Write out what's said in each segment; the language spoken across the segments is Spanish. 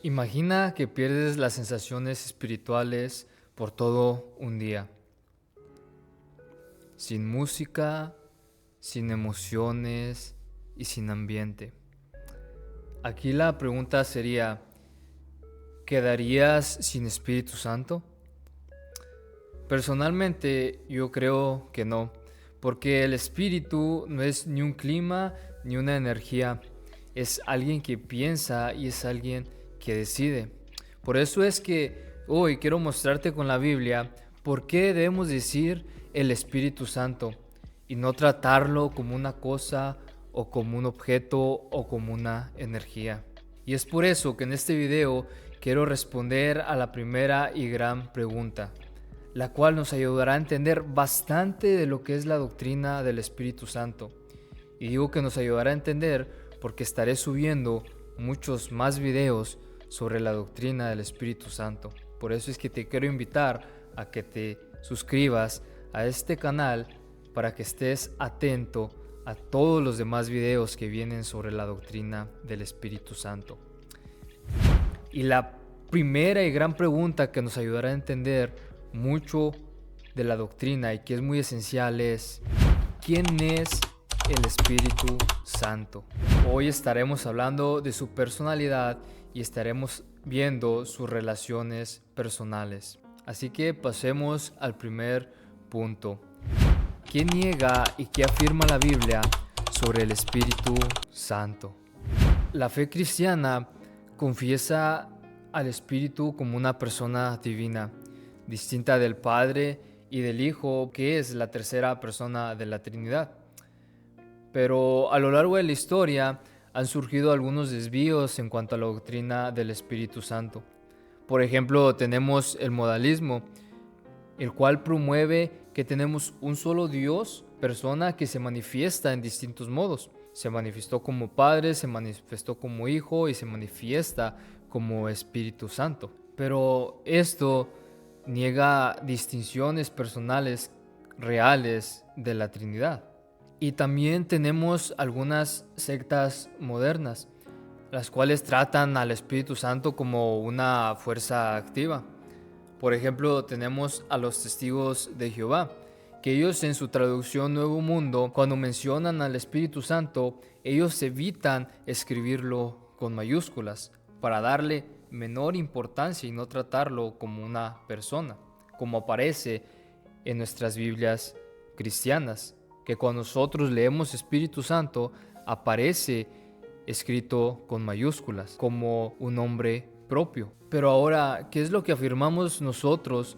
Imagina que pierdes las sensaciones espirituales por todo un día, sin música, sin emociones y sin ambiente. Aquí la pregunta sería, ¿quedarías sin Espíritu Santo? Personalmente yo creo que no, porque el Espíritu no es ni un clima ni una energía, es alguien que piensa y es alguien que decide. Por eso es que hoy quiero mostrarte con la Biblia por qué debemos decir el Espíritu Santo y no tratarlo como una cosa o como un objeto o como una energía. Y es por eso que en este video quiero responder a la primera y gran pregunta, la cual nos ayudará a entender bastante de lo que es la doctrina del Espíritu Santo. Y digo que nos ayudará a entender porque estaré subiendo muchos más videos sobre la doctrina del Espíritu Santo. Por eso es que te quiero invitar a que te suscribas a este canal para que estés atento a todos los demás videos que vienen sobre la doctrina del Espíritu Santo. Y la primera y gran pregunta que nos ayudará a entender mucho de la doctrina y que es muy esencial es: ¿quién es el Espíritu Santo? Hoy estaremos hablando de su personalidad y estaremos viendo sus relaciones personales. Así que pasemos al primer punto. ¿Qué niega y qué afirma la Biblia sobre el Espíritu Santo? La fe cristiana confiesa al Espíritu como una persona divina, distinta del Padre y del Hijo, que es la tercera persona de la Trinidad. Pero a lo largo de la historia han surgido algunos desvíos en cuanto a la doctrina del Espíritu Santo. Por ejemplo, tenemos el modalismo, el cual promueve que tenemos un solo Dios, persona que se manifiesta en distintos modos. Se manifestó como Padre, se manifestó como Hijo y se manifiesta como Espíritu Santo. Pero esto niega distinciones personales reales de la Trinidad. Y también tenemos algunas sectas modernas, las cuales tratan al Espíritu Santo como una fuerza activa. Por ejemplo, tenemos a los testigos de Jehová, que ellos en su traducción Nuevo Mundo, cuando mencionan al Espíritu Santo, ellos evitan escribirlo con mayúsculas para darle menor importancia y no tratarlo como una persona, como aparece en nuestras Biblias cristianas, que cuando nosotros leemos Espíritu Santo aparece escrito con mayúsculas, como un nombre propio. Pero ahora, ¿qué es lo que afirmamos nosotros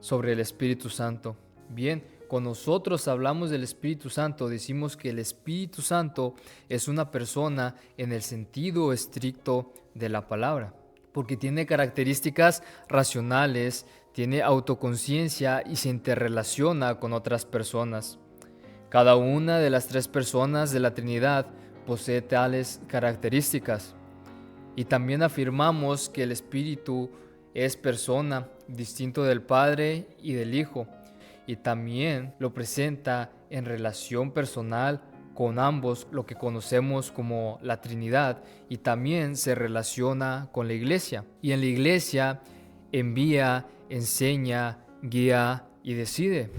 sobre el Espíritu Santo? Bien, cuando nosotros hablamos del Espíritu Santo, decimos que el Espíritu Santo es una persona en el sentido estricto de la palabra, porque tiene características racionales, tiene autoconciencia y se interrelaciona con otras personas. Cada una de las tres personas de la Trinidad posee tales características. Y también afirmamos que el Espíritu es persona, distinto del Padre y del Hijo. Y también lo presenta en relación personal con ambos, lo que conocemos como la Trinidad. Y también se relaciona con la Iglesia. Y en la Iglesia envía, enseña, guía y decide.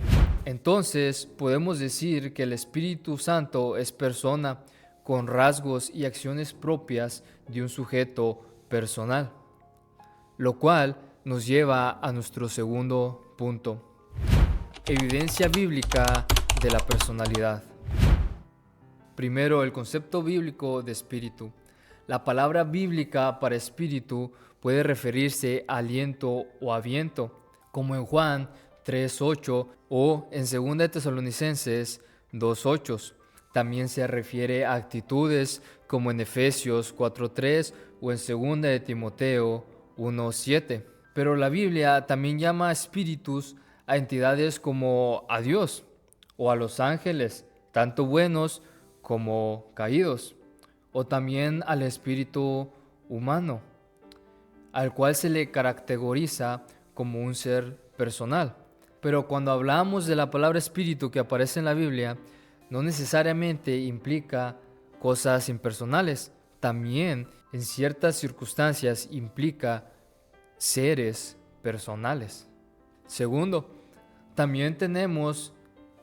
Entonces podemos decir que el Espíritu Santo es persona con rasgos y acciones propias de un sujeto personal, lo cual nos lleva a nuestro segundo punto: evidencia bíblica de la personalidad. Primero, el concepto bíblico de espíritu. La palabra bíblica para espíritu puede referirse a aliento o a viento, como en Juan 3:8 o en 2 Tesalonicenses 2:8. También se refiere a actitudes como en Efesios 4:3 o en 2 de Timoteo 1:7. Pero la Biblia también llama espíritus a entidades como a Dios o a los ángeles, tanto buenos como caídos, o también al espíritu humano, al cual se le caracteriza como un ser personal. Pero cuando hablamos de la palabra espíritu que aparece en la Biblia, no necesariamente implica cosas impersonales, también en ciertas circunstancias implica seres personales. Segundo, también tenemos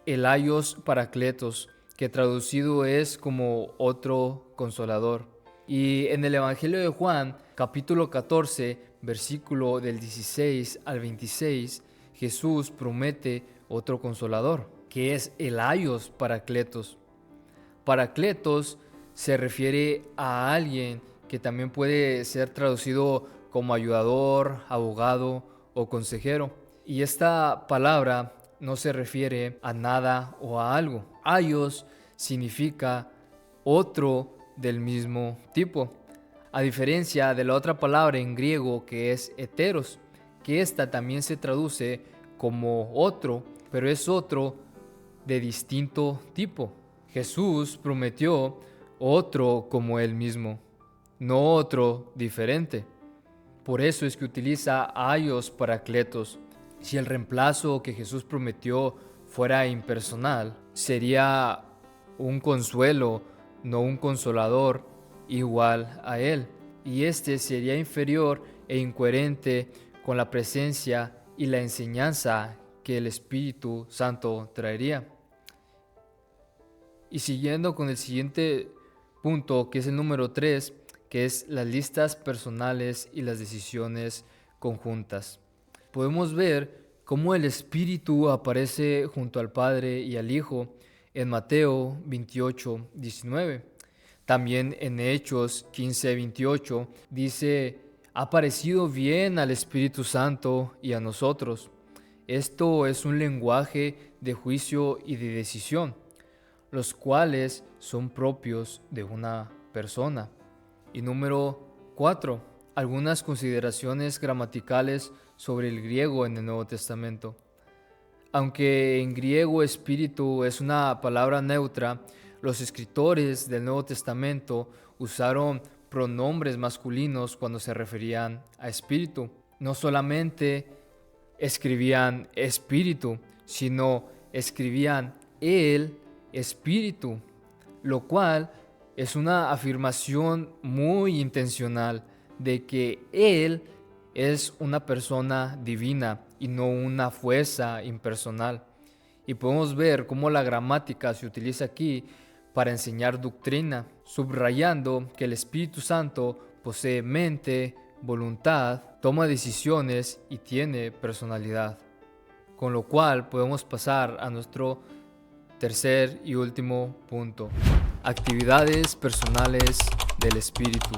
el Aios Paracletos, que traducido es como otro consolador. Y en el Evangelio de Juan, capítulo 14, versículo del 16 al 26, Jesús promete otro consolador, que es el Aios Paracletos. Paracletos se refiere a alguien que también puede ser traducido como ayudador, abogado o consejero. Y esta palabra no se refiere a nada o a algo. Aios significa otro del mismo tipo, a diferencia de la otra palabra en griego que es heteros, que esta también se traduce como otro, pero es otro de distinto tipo. Jesús prometió otro como él mismo, no otro diferente. Por eso es que utiliza aios paracletos. Si el reemplazo que Jesús prometió fuera impersonal, sería un consuelo, no un consolador igual a él. Y este sería inferior e incoherente con la presencia y la enseñanza que el Espíritu Santo traería. Y siguiendo con el siguiente punto, que es el número 3, que es las listas personales y las decisiones conjuntas. Podemos ver cómo el Espíritu aparece junto al Padre y al Hijo en Mateo 28, 19. También en Hechos 15, 28 dice, ha parecido bien al Espíritu Santo y a nosotros. Esto es un lenguaje de juicio y de decisión, los cuales son propios de una persona. Y número 4, algunas consideraciones gramaticales sobre el griego en el Nuevo Testamento. Aunque en griego espíritu es una palabra neutra, los escritores del Nuevo Testamento usaron pronombres masculinos cuando se referían a espíritu. No solamente escribían espíritu, sino escribían el espíritu, lo cual es una afirmación muy intencional de que Él es una persona divina y no una fuerza impersonal. Y podemos ver cómo la gramática se utiliza aquí para enseñar doctrina, subrayando que el Espíritu Santo posee mente, voluntad, toma decisiones y tiene personalidad. Con lo cual podemos pasar a nuestro tercer y último punto. Actividades personales del Espíritu.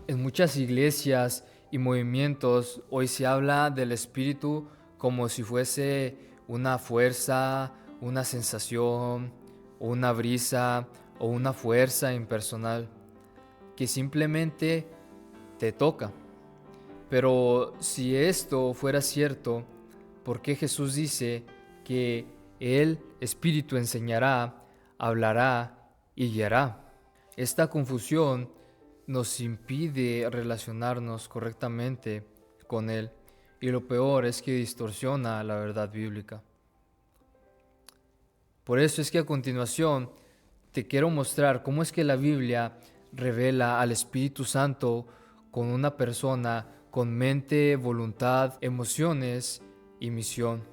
En muchas iglesias y movimientos hoy se habla del Espíritu como si fuese una fuerza, una sensación, o una brisa o una fuerza impersonal que simplemente te toca. Pero si esto fuera cierto, ¿por qué Jesús dice que el Espíritu enseñará, hablará y guiará? Esta confusión nos impide relacionarnos correctamente con Él, y lo peor es que distorsiona la verdad bíblica. Por eso es que a continuación te quiero mostrar cómo es que la Biblia revela al Espíritu Santo con una persona con mente, voluntad, emociones y misión.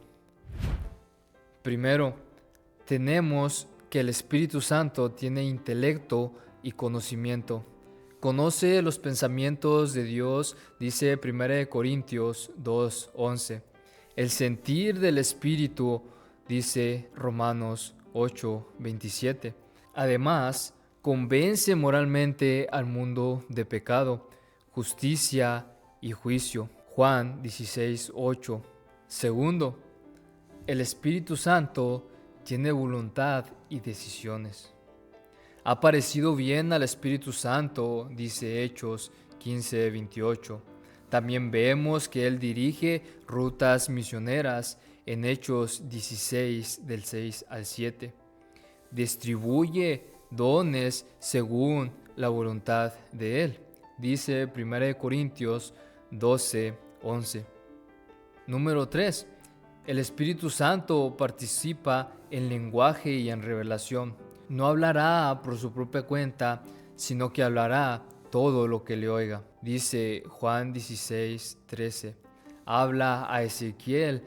Primero, tenemos que el Espíritu Santo tiene intelecto y conocimiento. Conoce los pensamientos de Dios, dice 1 Corintios 2:11. El sentir del Espíritu, dice Romanos 8:27. Además, convence moralmente al mundo de pecado, justicia y juicio. Juan 16:8. Segundo, el Espíritu Santo tiene voluntad y decisiones. Ha parecido bien al Espíritu Santo, dice Hechos 15:28. También vemos que Él dirige rutas misioneras en Hechos 16, del 6 al 7. Distribuye dones según la voluntad de Él, dice 1 Corintios 12:11. Número 3. El Espíritu Santo participa en lenguaje y en revelación. No hablará por su propia cuenta, sino que hablará todo lo que le oiga. Dice Juan 16:13. Habla a Ezequiel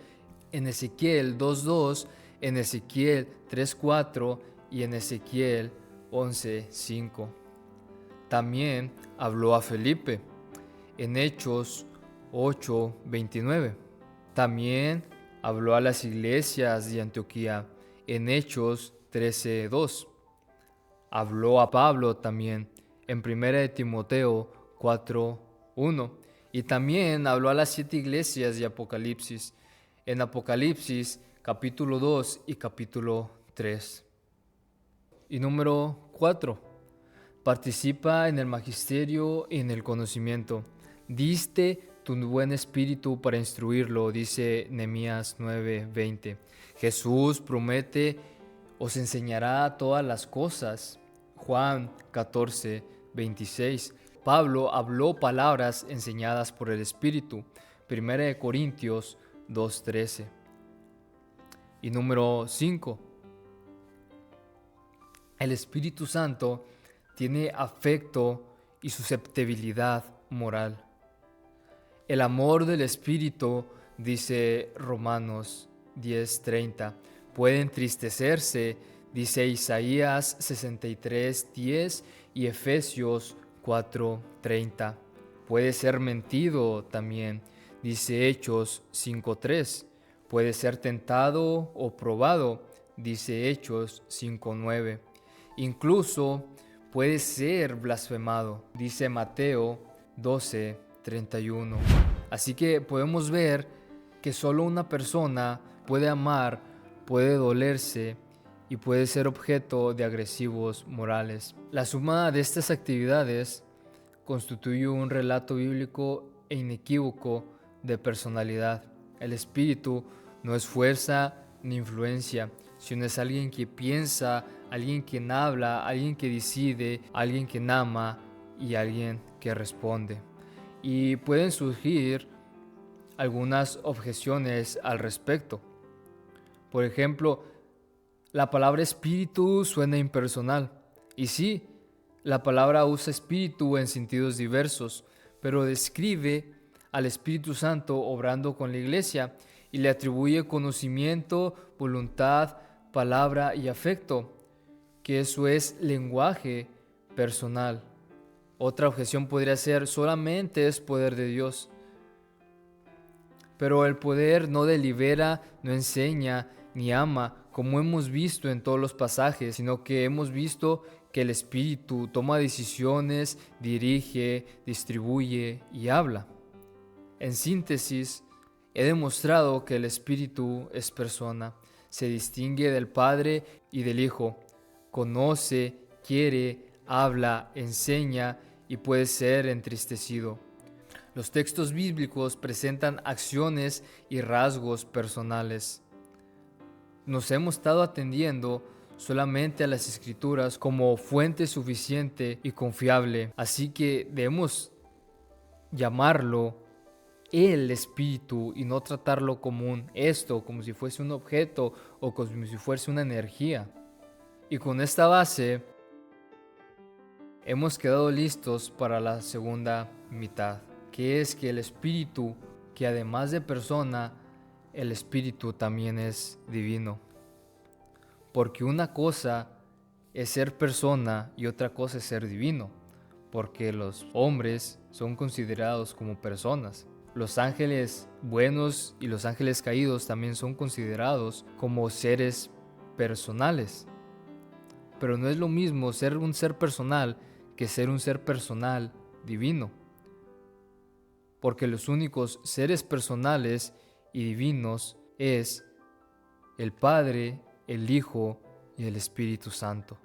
en Ezequiel 2:2, en Ezequiel 3:4 y en Ezequiel 11:5. También habló a Felipe en Hechos 8:29. También habló a las iglesias de Antioquía en Hechos 13:2. Habló a Pablo también en 1 de Timoteo 4:1. Y también habló a las 7 iglesias de Apocalipsis en Apocalipsis capítulo 2 y capítulo 3. Y número 4. Participa en el magisterio y en el conocimiento. Diste tu buen espíritu para instruirlo, dice Nehemías 9:20. Jesús promete, os enseñará todas las cosas. Juan 14:26. Pablo habló palabras enseñadas por el Espíritu. 1 de Corintios 2:13. Y número 5. El Espíritu Santo tiene afecto y susceptibilidad moral. El amor del Espíritu, dice Romanos 10:30, puede entristecerse, dice Isaías 63:10 y Efesios 4:30. Puede ser mentido también, dice Hechos 5:3. Puede ser tentado o probado, dice Hechos 5:9. Incluso puede ser blasfemado, dice Mateo 12:31. Así que podemos ver que solo una persona puede amar, puede dolerse y puede ser objeto de agresivos morales. La suma de estas actividades constituye un relato bíblico e inequívoco de personalidad. El espíritu no es fuerza ni influencia, sino es alguien que piensa, alguien que habla, alguien que decide, alguien que ama y alguien que responde. Y pueden surgir algunas objeciones al respecto. Por ejemplo, la palabra espíritu suena impersonal. Y sí, la palabra usa espíritu en sentidos diversos, pero describe al Espíritu Santo obrando con la iglesia y le atribuye conocimiento, voluntad, palabra y afecto, que eso es lenguaje personal. Otra objeción podría ser: solamente es poder de Dios. Pero el poder no delibera, no enseña, ni ama, como hemos visto en todos los pasajes, sino que hemos visto que el Espíritu toma decisiones, dirige, distribuye y habla. En síntesis, he demostrado que el Espíritu es persona, se distingue del Padre y del Hijo, conoce, quiere, habla, enseña y puede ser entristecido. Los textos bíblicos presentan acciones y rasgos personales. Nos hemos estado atendiendo solamente a las Escrituras como fuente suficiente y confiable, así que debemos llamarlo el Espíritu y no tratarlo como como si fuese un objeto o como si fuese una energía. Y con esta base hemos quedado listos para la segunda mitad, que es que el Espíritu, que además de persona, el Espíritu también es divino. Porque una cosa es ser persona y otra cosa es ser divino, porque los hombres son considerados como personas. Los ángeles buenos y los ángeles caídos también son considerados como seres personales. Pero no es lo mismo ser un ser personal que ser un ser personal divino. Porque los únicos seres personales y divinos es el Padre, el Hijo y el Espíritu Santo.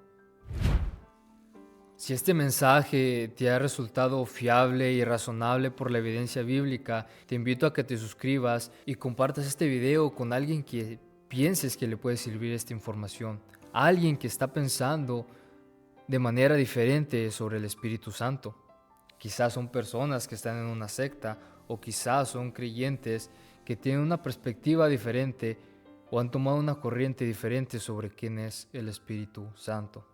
Si este mensaje te ha resultado fiable y razonable por la evidencia bíblica, te invito a que te suscribas y compartas este video con alguien que pienses que le puede servir esta información. A alguien que está pensando de manera diferente sobre el Espíritu Santo. Quizás son personas que están en una secta o quizás son creyentes que tienen una perspectiva diferente o han tomado una corriente diferente sobre quién es el Espíritu Santo.